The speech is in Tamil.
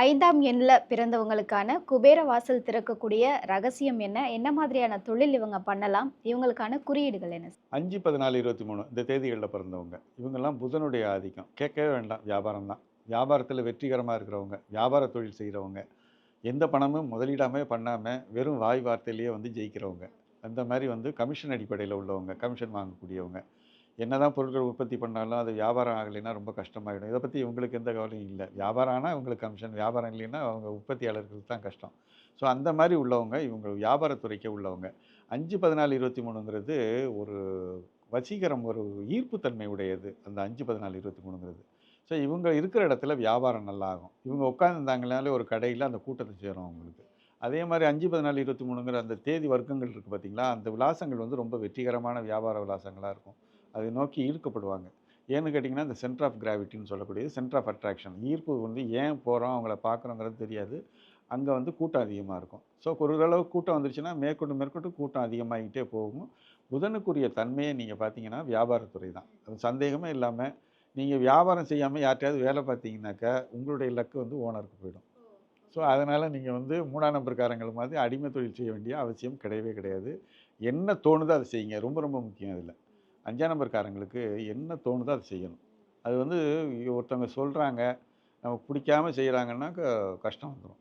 5ஆம் எண்ல பிறந்தவங்களுக்கான குபேர வாசல் திறக்கக்கூடிய ரகசியம் என்ன? என்ன மாதிரியான தொழில் இவங்க பண்ணலாம்? இவங்களுக்கான குறியீடுகள் என்ன? 5, 14, 23 இந்த தேதிகள்ல பிறந்தவங்க. இவங்கலாம் புதனுடைய ஆதிக்கம். கேட்கவே வேண்டாம். வியாபாரம் தான். வியாபாரத்தில வெற்றிகரமா இருக்கிறவங்க, வியாபார தொழில் செய்றவங்க, எந்த பணமும் முதலீடாமே பண்ணாம, வெறும் வாய் வார்த்தையிலேயே வந்து ஜெயிக்கிறவங்க. அந்த மாரி வந்து கமிஷன் அடிப்படையில உள்ளவங்க, கமிஷன் வாங்கக்கூடியவங்க. என்னதான் பொருட்கள் உற்பத்தி பண்ணாலும், அது வியாபாரம் ஆகலைன்னா ரொம்ப கஷ்டமாயிடும். இத பத்தி இவங்களுக்கு எந்த கவலையும் இல்ல. வியாபாரம் ஆனா இவங்களுக்கு கமிஷன், வியாபாரம் இல்லைன்னா அவங்க உற்பத்தியாளர்களுக்கு தான் கஷ்டம். ஸோ அந்த மாரி உள்ளவங்க, இவங்க வியாபாரத் துறைக்கே உள்ளவங்க. 5, 14, 23ங்கிறது ஒரு வசீகரம், ஒரு ஈர்ப்பு தன்மை உடையது. அந்த 5, 14, 23ங்கிறது. ஸோ இவங்க இருக்கிற இடத்துல வியாபாரம் நல்லா ஆகும். இவங்க உட்கார்ந்திருந்தாங்கனாலே ஒரு கடையில அந்த கூட்டத்த சேரும் அவங்களுக்கு. அதே மாரி 5, 14, 23ங்கிற அந்த தேதி வர்க்கங்கள் இருக்கு பார்த்தீங்களா, அந்த விலாசங்கள் வந்து ரொம்ப வெற்றிகரமான வியாபார விலாசங்களா இருக்கும். அதை நோக்கி ஈர்க்கப்படுவாங்க. ஏன்னு கேட்டிங்கன்னா, இந்த சென்டர் ஆஃப் கிராவிட்டின்னு சொல்லக்கூடியது, சென்டர் ஆஃப் அட்ராக்ஷன். ஈர்ப்பு வந்து ஏன் போறோம், அவங்கள பார்க்குறோங்கிறது தெரியாது. அங்க வந்து கூட்டம் அதிகமா இருக்கும். ஸோ ஓரளவு கூட்டம் வந்துருச்சுன்னா, மேற்கொண்டு மேற்கொண்டு கூட்டம் அதிகமாகிட்டே போகும். புதனுக்குரிய தன்மையே நீங்க பார்த்தீங்கன்னா, வியாபாரத்துறை தான். அது சந்தேகமே இல்லாம, நீங்க வியாபாரம் செய்யாம யார்ட்டயாவது வேலை பார்த்தீங்கன்னாக்கா, உங்களுடைய லக்கு வந்து ஓனருக்கு போயிடும். ஸோ அதனால நீங்க வந்து 3ஆம் நம்பர்காரங்கள் மாதிரி அடிமை தொழில் செய்ய வேண்டிய அவசியம் கிடையவே கிடையாது. என்ன தோணுதோ அத செய்யுங்க. ரொம்ப ரொம்ப முக்கியம் இதுல. 5ஆம் நம்பர்காரங்களுக்கு என்ன தோணுதோ அத செய்யணும். அது வந்து ஒருத்தவங்க சொல்றாங்க, நமக்கு பிடிக்காம செய்றாங்கன்னா கஷ்டம் வந்துரும்.